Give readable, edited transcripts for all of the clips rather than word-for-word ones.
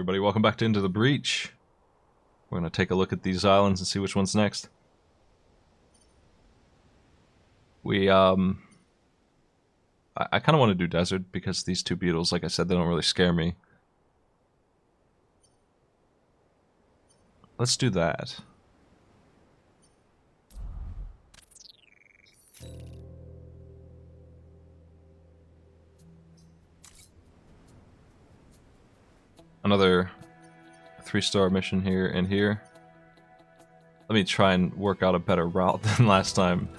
everybody, welcome back to Into the Breach. We're going to take a look at these islands and see which one's next. I kind of want to do desert because these two beetles, like I said, they don't really scare me. Let's do that. Another 3-star mission here and here. Let me try and work out a better route than last time.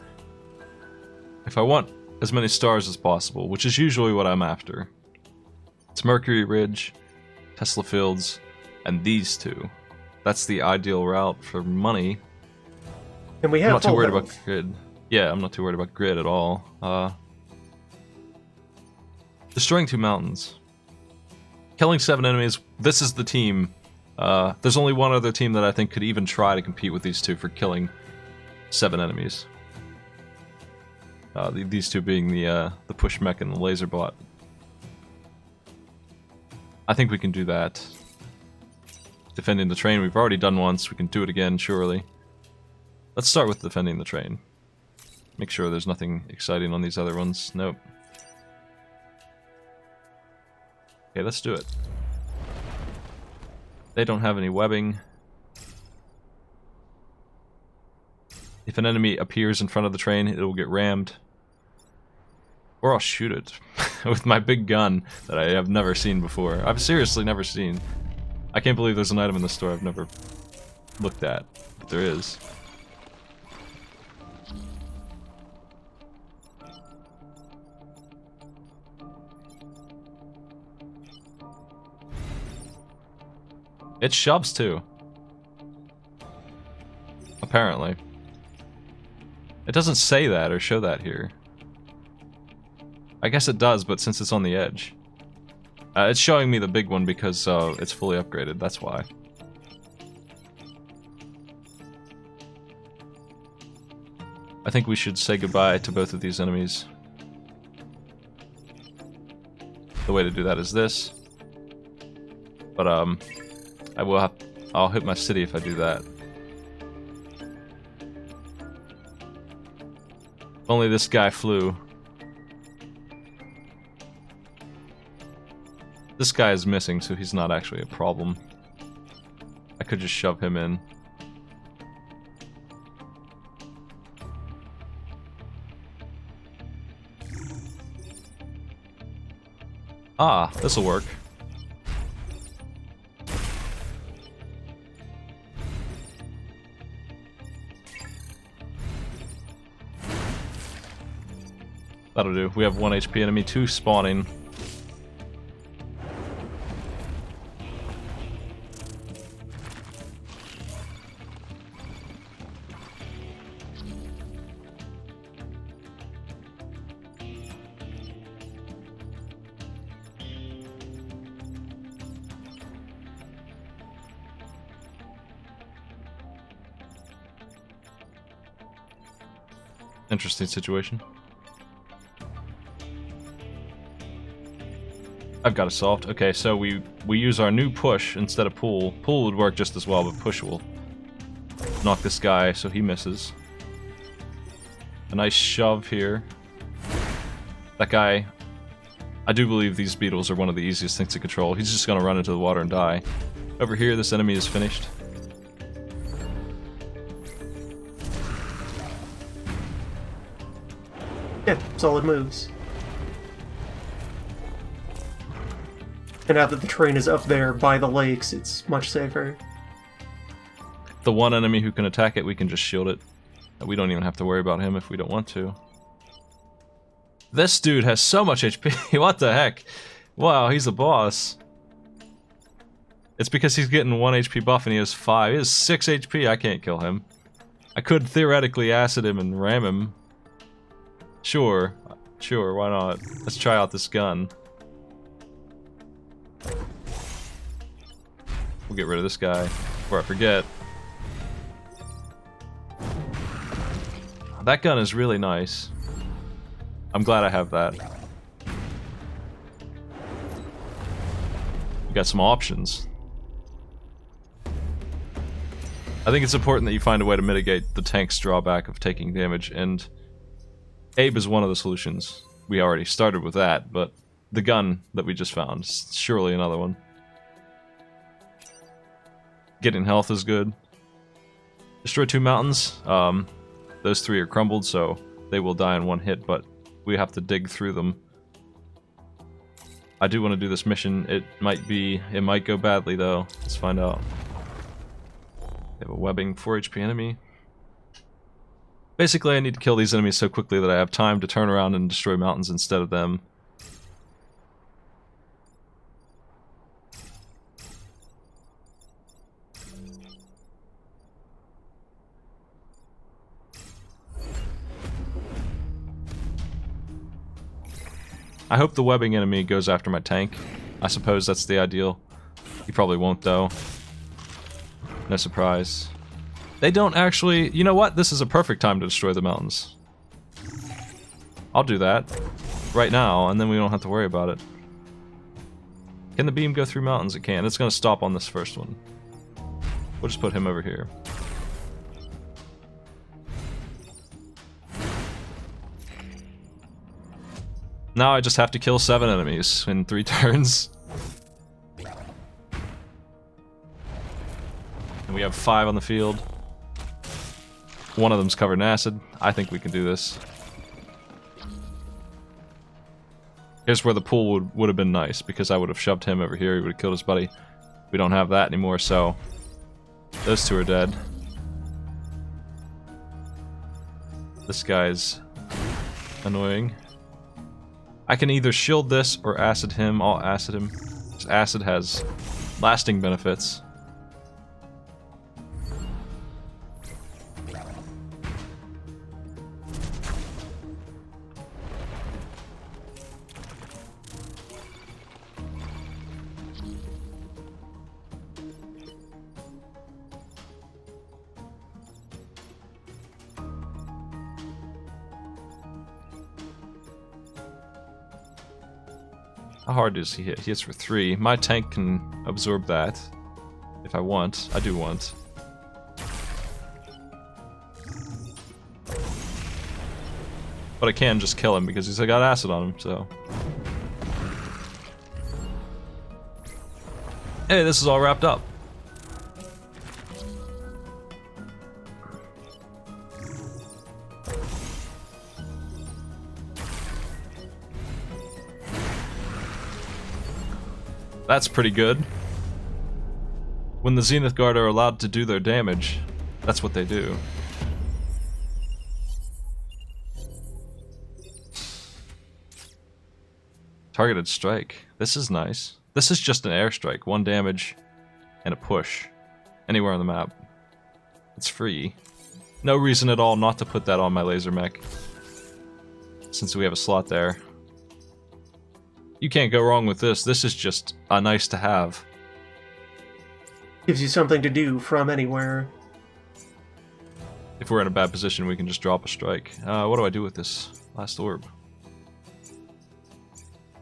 If I want as many stars as possible, which is usually what I'm after. It's Mercury Ridge, Tesla Fields, and these two. That's the ideal route for money. And we have I'm not too worried health. about grid. Yeah, I'm not too worried about grid at all. Destroying 2 mountains. Killing 7 enemies. This is the team. There's only one other team that I think could even try to compete with these two for killing 7 enemies. These two being the push mech and the laser bot. I think we can do that. Defending the train we've already done once. We can do it again, surely. Let's start with defending the train. Make sure there's nothing exciting on these other ones. Nope. Okay, let's do it. They don't have any webbing. If an enemy appears in front of the train, it will get rammed. Or I'll shoot it with my big gun that I have never seen before. I've seriously never seen. I can't believe there's an item in the store I've never looked at, but there is. It shoves too. Apparently. It doesn't say that or show that here. I guess it does, but since it's on the edge. It's showing me the big one because it's fully upgraded, that's why. I think we should say goodbye to both of these enemies. The way to do that is this. But I'll hit my city if I do that. If only this guy flew. This guy is missing, so he's not actually a problem. I could just shove him in. Ah, this'll work. That'll do. We have 1 HP enemy, 2 spawning. Interesting situation. I've got it solved. Okay, so we use our new push instead of pull. Pull would work just as well, but push will knock this guy so he misses. A nice shove here. That guy... I do believe these beetles are one of the easiest things to control. He's just gonna run into the water and die. Over here, this enemy is finished. Yeah, solid moves. And now that the train is up there by the lakes, it's much safer. The one enemy who can attack it, we can just shield it. We don't even have to worry about him if we don't want to. This dude has so much HP. What the heck? Wow, he's a boss. It's because he's getting 1 HP buff and he has 5. He has 6 HP. I can't kill him. I could theoretically acid him and ram him. Sure, why not? Let's try out this gun. We'll get rid of this guy before I forget. That gun is really nice. I'm glad I have that. We got some options. I think it's important that you find a way to mitigate the tank's drawback of taking damage, and Abe is one of the solutions. We already started with that, but the gun that we just found is surely another one. Getting health is good. Destroy 2 mountains. Those 3 are crumbled, so they will die in 1 hit, but we have to dig through them. I do want to do this mission. It might go badly though. Let's find out. We have a webbing 4 HP enemy. Basically, I need to kill these enemies so quickly that I have time to turn around and destroy mountains instead of them. I hope the webbing enemy goes after my tank. I suppose that's the ideal. He probably won't though. No surprise. They don't actually... You know what? This is a perfect time to destroy the mountains. I'll do that. Right now, and then we don't have to worry about it. Can the beam go through mountains? It can. It's going to stop on this first one. We'll just put him over here. Now I just have to kill 7 enemies in 3 turns. And we have 5 on the field. 1 of them's covered in acid. I think we can do this. Here's where the pool would have been nice, because I would have shoved him over here, he would have killed his buddy. We don't have that anymore, so those 2 are dead. This guy's annoying. I can either shield this or acid him. I'll acid him. This acid has lasting benefits. How hard does he hit? He hits for 3. My tank can absorb that. If I want. I do want. But I can just kill him because he's got acid on him, so. Hey, this is all wrapped up. That's pretty good. When the Zenith Guard are allowed to do their damage, that's what they do. Targeted strike. This is nice. This is just an airstrike. 1 damage and a push. Anywhere on the map. It's free. No reason at all not to put that on my laser mech, since we have a slot there. You can't go wrong with this. This is just a nice to have. Gives you something to do from anywhere. If we're in a bad position, we can just drop a strike. What do I do with this last orb?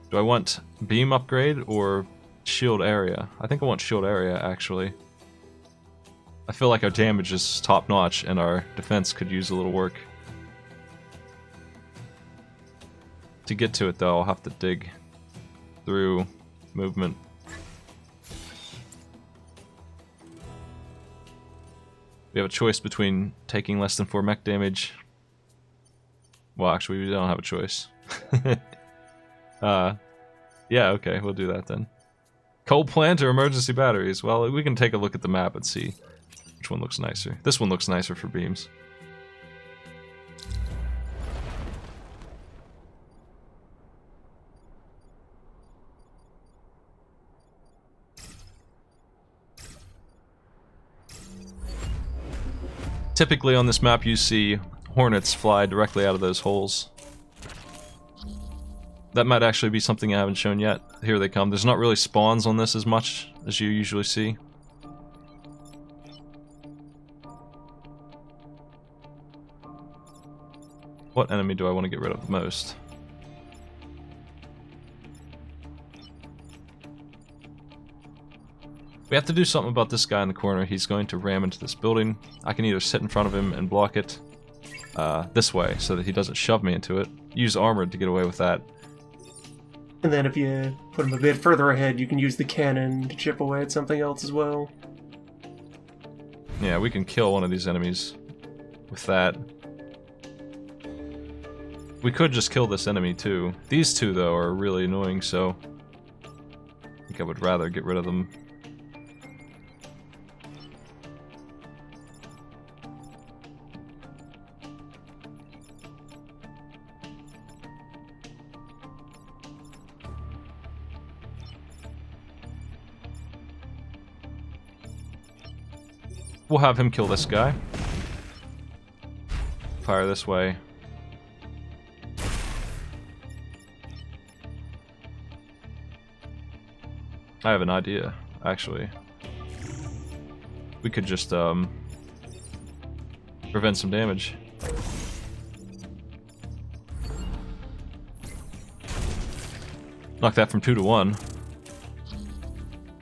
Do I want beam upgrade or shield area? I think I want shield area, actually. I feel like our damage is top notch and our defense could use a little work. To get to it though, I'll have to dig through movement. We have a choice between taking less than 4 mech damage. Well, actually, we don't have a choice. Yeah, okay, we'll do that then. Coal plant or emergency batteries? Well, we can take a look at the map and see which one looks nicer. This one looks nicer for beams. Typically on this map you see hornets fly directly out of those holes. That might actually be something I haven't shown yet. Here they come. There's not really spawns on this as much as you usually see. What enemy do I want to get rid of the most? We have to do something about this guy in the corner. He's going to ram into this building. I can either sit in front of him and block it this way so that he doesn't shove me into it. Use armor to get away with that. And then if you put him a bit further ahead, you can use the cannon to chip away at something else as well. Yeah, we can kill one of these enemies with that. We could just kill this enemy too. These two, though, are really annoying, so I think I would rather get rid of them. We'll have him kill this guy. Fire this way. I have an idea, actually. We could just, prevent some damage. Knock that from 2 to 1.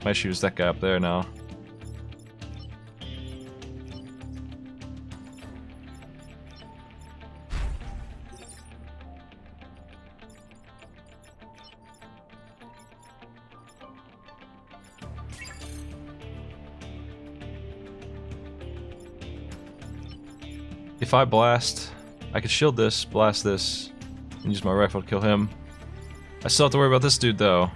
Might use that guy up there now. If I blast, I could shield this, blast this, and use my rifle to kill him. I still have to worry about this dude, though.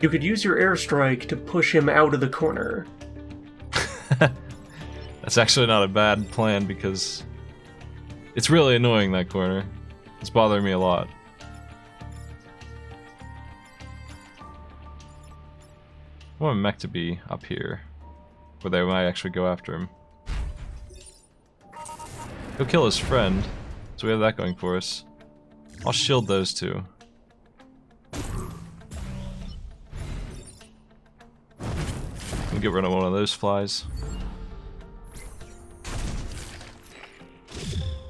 You could use your airstrike to push him out of the corner. That's actually not a bad plan because it's really annoying, that corner. It's bothering me a lot. I want mech to be up here, where they might actually go after him. He'll kill his friend, so we have that going for us. I'll shield those two. We'll get rid of one of those flies.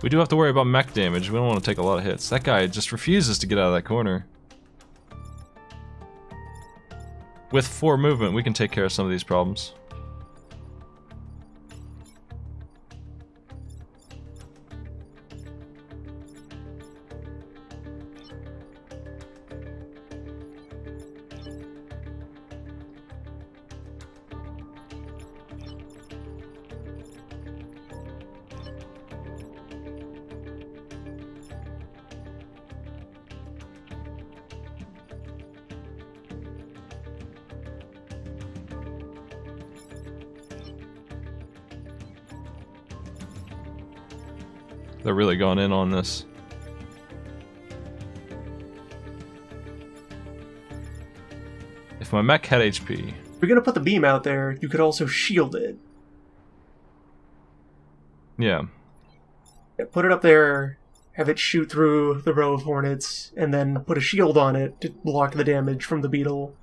We do have to worry about mech damage. We don't want to take a lot of hits. That guy just refuses to get out of that corner. With 4 movement, we can take care of some of these problems. They're really going in on this. If my mech had HP... If you're gonna put the beam out there, you could also shield it. Yeah. Put it up there, have it shoot through the row of hornets, and then put a shield on it to block the damage from the beetle.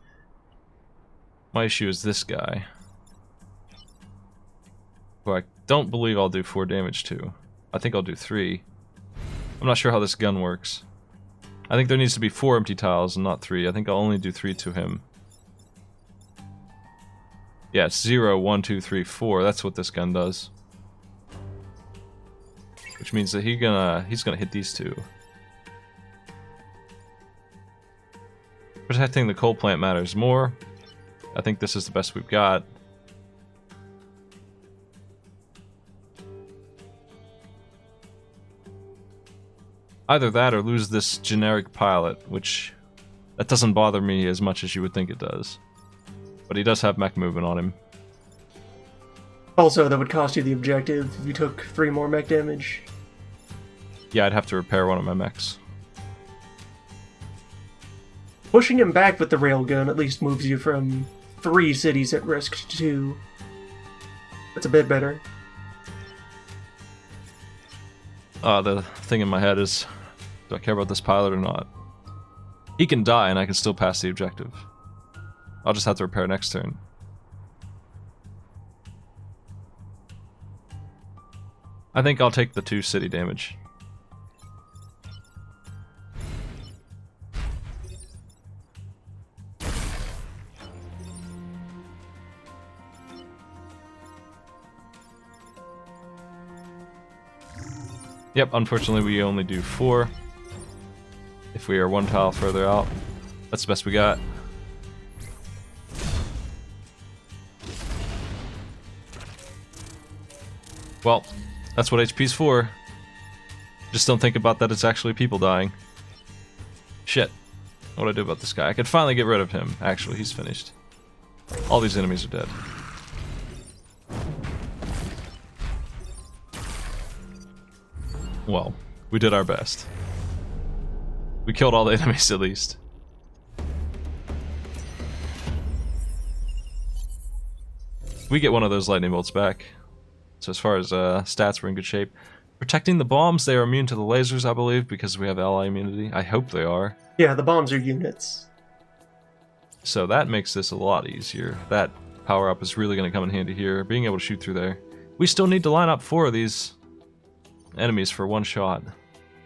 My issue is this guy, who I don't believe I'll do 4 damage to. I think I'll do 3. I'm not sure how this gun works. I think there needs to be 4 empty tiles and not 3. I think I'll only do 3 to him. Yeah, it's 0, 1, 2, 3, 4. That's what this gun does. Which means that he's gonna hit these two. Protecting the coal plant matters more. I think this is the best we've got. Either that or lose this generic pilot, which that doesn't bother me as much as you would think it does. But he does have mech movement on him. Also, that would cost you the objective if you took 3 more mech damage. Yeah, I'd have to repair one of my mechs. Pushing him back with the railgun at least moves you from 3 cities at risk to 2. That's a bit better. The thing in my head is, do I care about this pilot or not? He can die and I can still pass the objective. I'll just have to repair next turn. I think I'll take the 2 city damage. Yep, unfortunately we only do 4. If we are 1 tile further out, that's the best we got. Well, that's what HP's for. Just don't think about that it's actually people dying. Shit. What do I do about this guy? I could finally get rid of him. Actually, he's finished. All these enemies are dead. Well, we did our best. We killed all the enemies at least. We get one of those lightning bolts back. So as far as stats, we're in good shape. Protecting the bombs, they are immune to the lasers, I believe, because we have ally immunity. I hope they are. Yeah, the bombs are units. So that makes this a lot easier. That power-up is really going to come in handy here, being able to shoot through there. We still need to line up 4 of these enemies for 1 shot.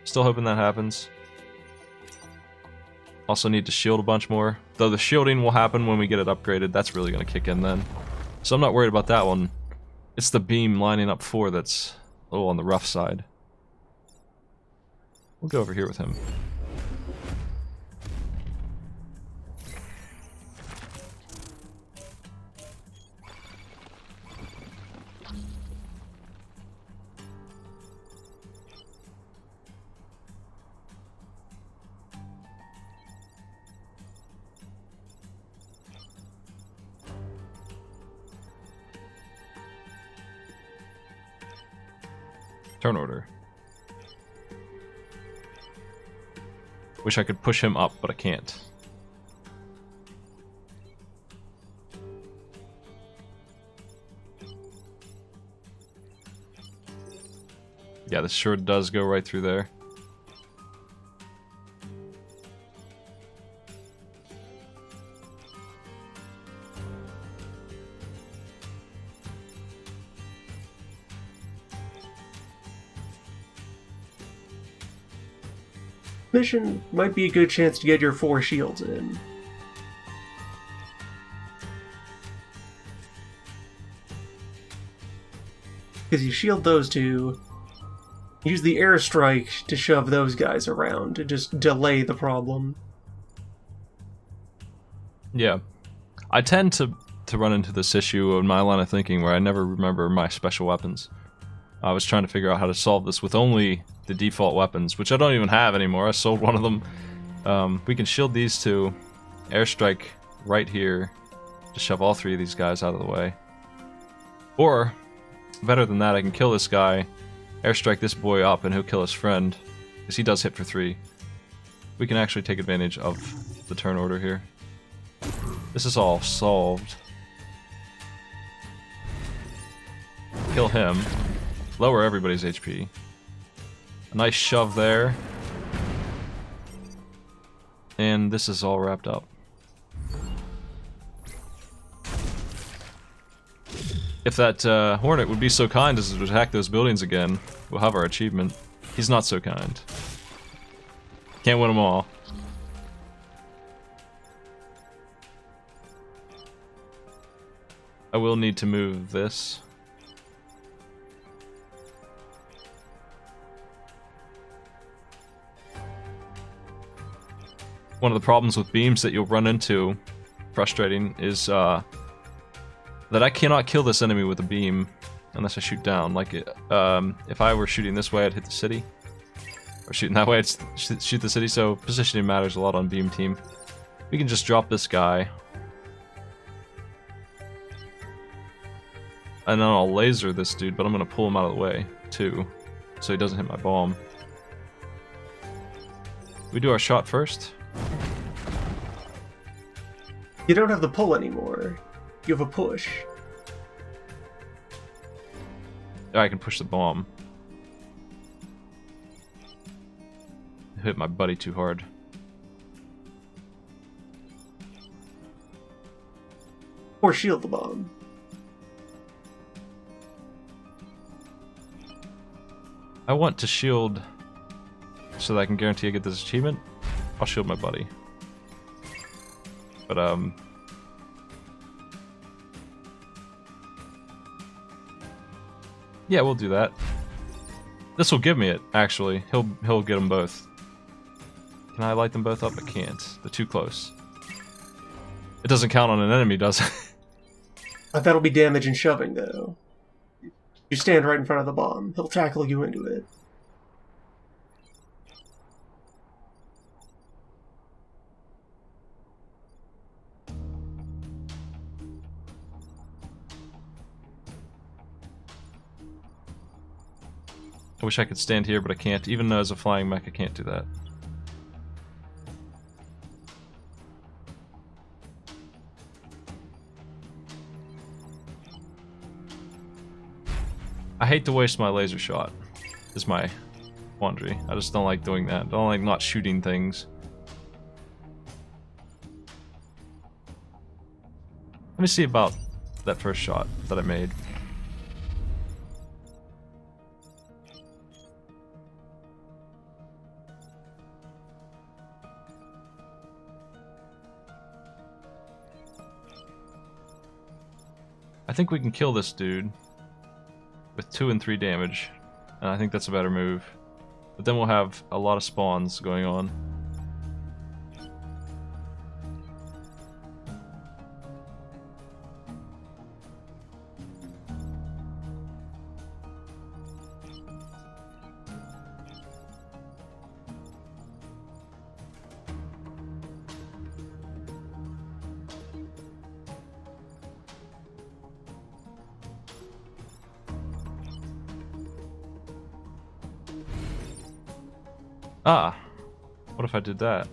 Still hoping that happens. Also need to shield a bunch more. Though the shielding will happen when we get it upgraded. That's really going to kick in then. So I'm not worried about that one. It's the beam lining up 4 that's a little on the rough side. We'll go over here with him. Turn order. Wish I could push him up, but I can't. Yeah, this sure does go right through there. Mission might be a good chance to get your 4 shields in. Because you shield those 2, use the airstrike to shove those guys around to just delay the problem. Yeah. I tend to run into this issue in my line of thinking where I never remember my special weapons. I was trying to figure out how to solve this with only the default weapons, which I don't even have anymore. I sold one of them. We can shield these 2, airstrike right here to shove all 3 of these guys out of the way. Or, better than that, I can kill this guy, airstrike this boy up, and he'll kill his friend, because he does hit for 3. We can actually take advantage of the turn order here. This is all solved. Kill him. Lower everybody's HP. A nice shove there. And this is all wrapped up. If that Hornet would be so kind as to attack those buildings again, we'll have our achievement. He's not so kind. Can't win them all. I will need to move this. One of the problems with beams that you'll run into, frustrating, is that I cannot kill this enemy with a beam unless I shoot down. Like, if I were shooting this way, I'd hit the city. Or shooting that way, I'd shoot the city, so positioning matters a lot on beam team. We can just drop this guy. And then I'll laser this dude, but I'm going to pull him out of the way, too. So he doesn't hit my bomb. We do our shot first. You don't have the pull anymore. You have a push. I can push the bomb. Hit my buddy too hard. Or shield the bomb. I want to shield so that I can guarantee I get this achievement. I'll shield my buddy. But, yeah, we'll do that. This will give me it, actually. He'll get them both. Can I light them both up? I can't. They're too close. It doesn't count on an enemy, does it? That'll be damage and shoving, though. You stand right in front of the bomb. He'll tackle you into it. I wish I could stand here, but I can't. Even though as a flying mech, I can't do that. I hate to waste my laser shot, is my quandary. I just don't like doing that. I don't like not shooting things. Let me see about that first shot that I made. I think we can kill this dude with 2 and 3 damage, and I think that's a better move. But then we'll have a lot of spawns going on. Ah, what if I did that?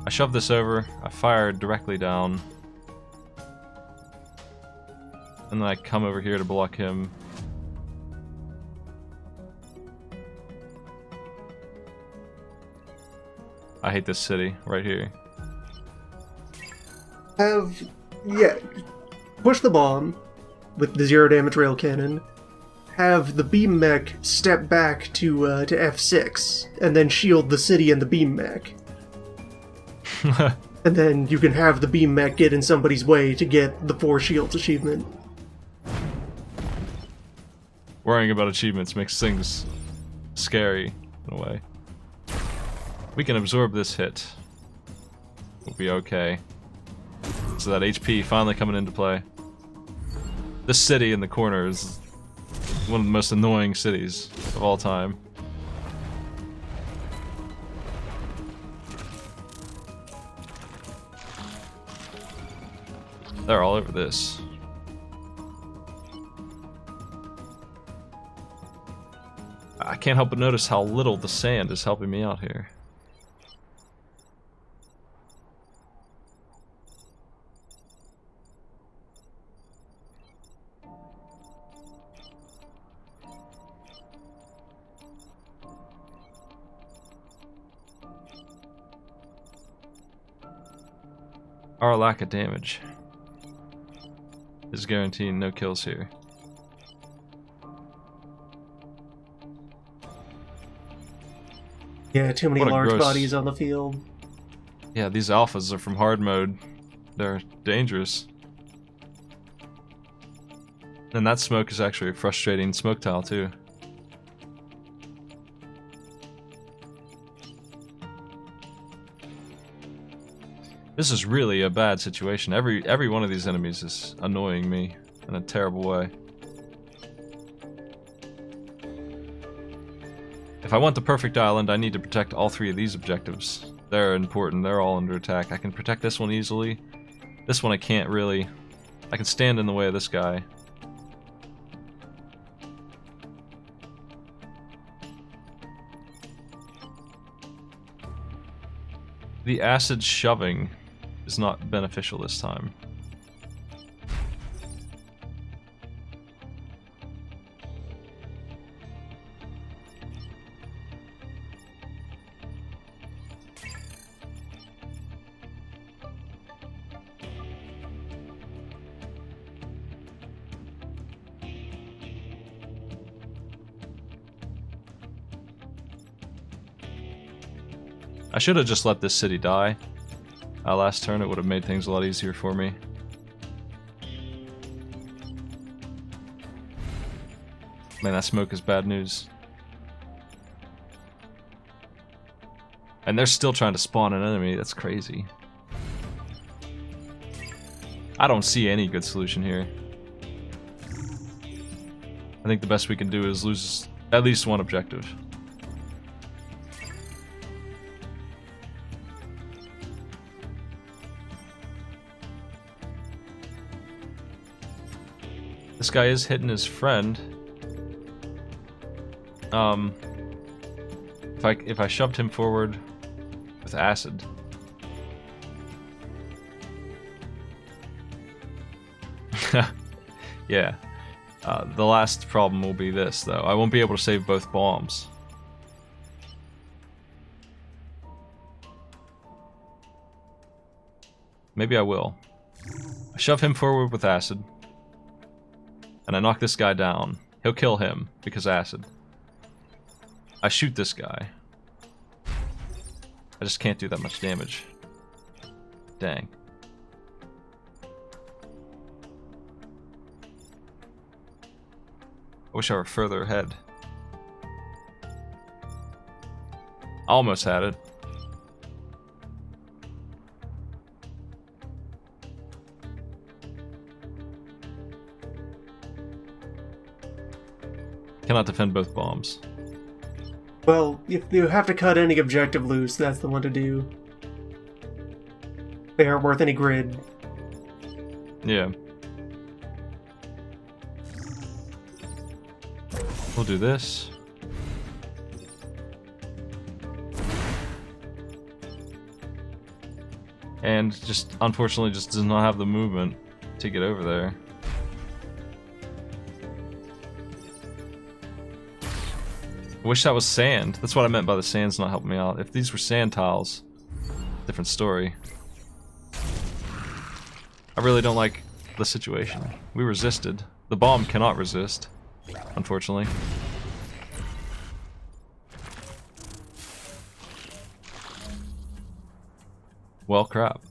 I shoved this over, I fired directly down, and then I come over here to block him. I hate this city right here. Yeah, push the bomb with the 0 damage rail cannon. Have the beam mech step back to F6, and then shield the city and the beam mech. And then you can have the beam mech get in somebody's way to get the 4 shields achievement. Worrying about achievements makes things scary in a way. We can absorb this hit. We'll be okay. So that HP finally coming into play. This city in the corner is one of the most annoying cities of all time. They're all over this. I can't help but notice how little the sand is helping me out here. Our lack of damage is guaranteeing no kills here. Yeah, too many What a large gross- bodies on the field. Yeah, these alphas are from hard mode. They're dangerous. And that smoke is actually a frustrating smoke tile too. This is really a bad situation. Every one of these enemies is annoying me in a terrible way. If I want the perfect island, I need to protect all 3 of these objectives. They're important. They're all under attack. I can protect this one easily. This one I can't really. I can stand in the way of this guy. The acid shoving is not beneficial this time. I should have just let this city die. Last turn it would have made things a lot easier for me. Man, that smoke is bad news. And they're still trying to spawn an enemy. That's crazy. I don't see any good solution here. I think the best we can do is lose at least one objective. This guy is hitting his friend. If I shoved him forward with acid. Yeah. The last problem will be this, though. I won't be able to save both bombs. Maybe I will. I shove him forward with acid. And I knock this guy down. He'll kill him because acid. I shoot this guy. I just can't do that much damage. Dang. I wish I were further ahead. Almost had it. Cannot defend both bombs. Well, if you have to cut any objective loose, that's the one to do. They aren't worth any grid. Yeah. We'll do this. And just, unfortunately, just does not have the movement to get over there. I wish that was sand. That's what I meant by the sand's not helping me out. If these were sand tiles, different story. I really don't like the situation. We resisted. The bomb cannot resist, unfortunately. Well, crap.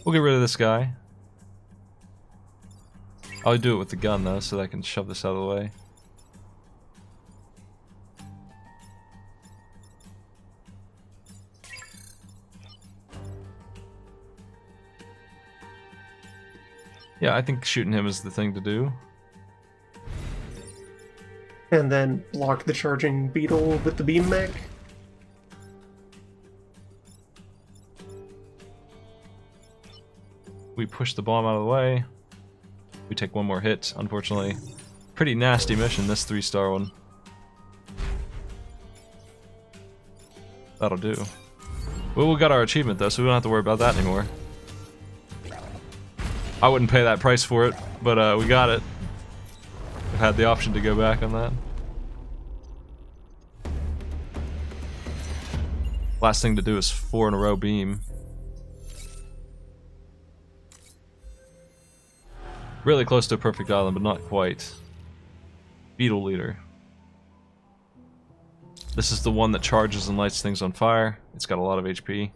We'll get rid of this guy. I'll do it with the gun, though, so that I can shove this out of the way. Yeah, I think shooting him is the thing to do. And then block the charging beetle with the beam mech. We push the bomb out of the way. We take one more hit, unfortunately. Pretty nasty mission, this 3-star one. That'll do. Well, we got our achievement though, so we don't have to worry about that anymore. I wouldn't pay that price for it, but we got it. I've had the option to go back on that. Last thing to do is 4 in a row beam. Really close to a perfect island, but not quite. Beetle leader. This is the one that charges and lights things on fire. It's got a lot of HP.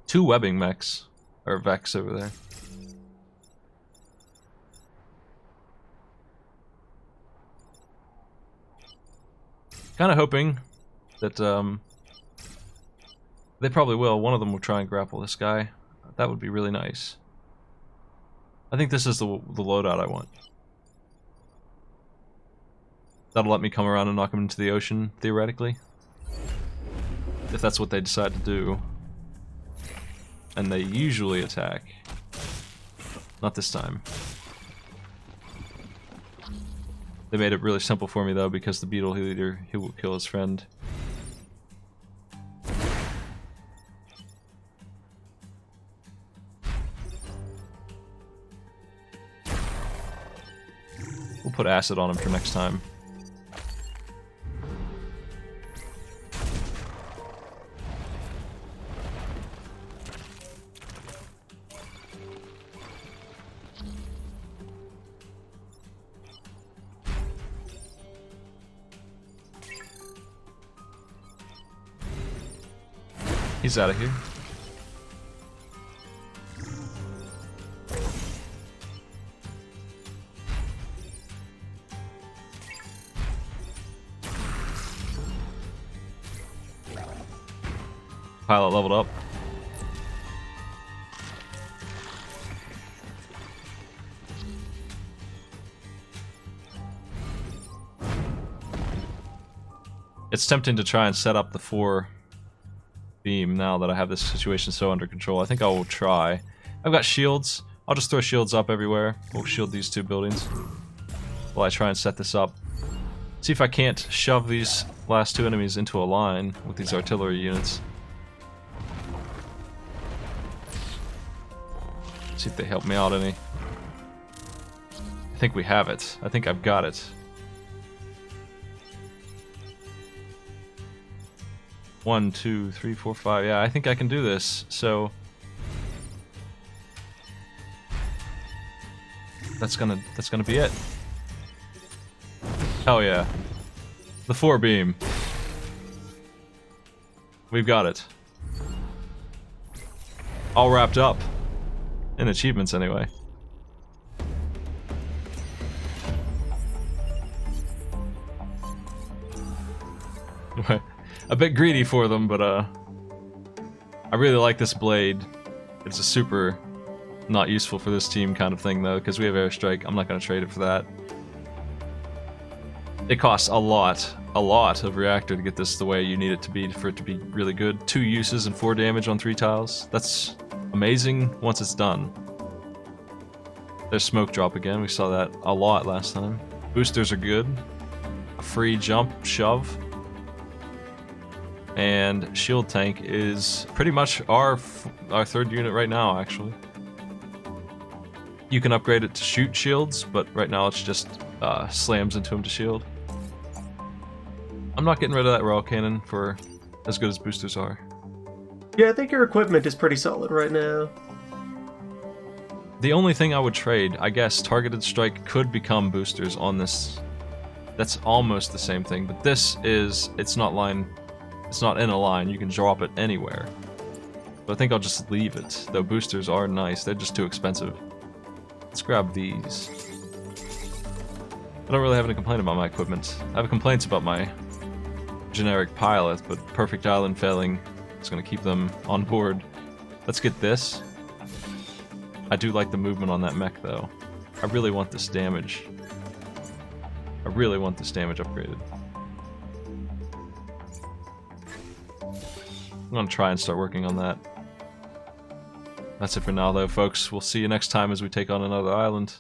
2 webbing mechs. Or Vex over there. Kind of hoping that they probably will. One of them will try and grapple this guy. That would be really nice. I think this is the loadout I want. That'll let me come around and knock him into the ocean, theoretically. If that's what they decide to do. And they usually attack. Not this time. They made it really simple for me though, because the beetle leader, he will kill his friend. We'll put acid on him for next time. He's out of here. Pilot leveled up. It's tempting to try and set up the 4 beam now that I have this situation so under control. I think I will try. I've got shields. I'll just throw shields up everywhere. We'll shield these 2 buildings while I try and set this up. See if I can't shove these last 2 enemies into a line with these artillery units. See if they help me out any. I think we have it. I think I've got it. 1, 2, 3, 4, 5. Yeah, I think I can do this. So that's gonna be it. Hell yeah. The 4 beam. We've got it. All wrapped up. In achievements, anyway. A bit greedy for them, but I really like this blade. It's a super not useful for this team kind of thing, though, because we have airstrike. I'm not going to trade it for that. It costs a lot of reactor to get this the way you need it to be for it to be really good. 2 uses and 4 damage on 3 tiles. That's amazing once it's done. There's smoke drop again. We saw that a lot last time. Boosters are good. A free jump, shove. And shield tank is pretty much our 3rd unit right now, actually. You can upgrade it to shoot shields, but right now it's just slams into him to shield. I'm not getting rid of that rail cannon for as good as boosters are. Yeah, I think your equipment is pretty solid right now. The only thing I would trade, I guess, targeted strike could become boosters on this. That's almost the same thing, but this is, it's not in a line, you can drop it anywhere. So I think I'll just leave it, though boosters are nice, they're just too expensive. Let's grab these. I don't really have any complaint about my equipment. I have complaints about my generic pilot, but perfect island failing is going to keep them on board. Let's get this. I do like the movement on that mech, though. I really want this damage. I really want this damage upgraded. I'm going to try and start working on that. That's it for now, though, folks. We'll see you next time as we take on another island.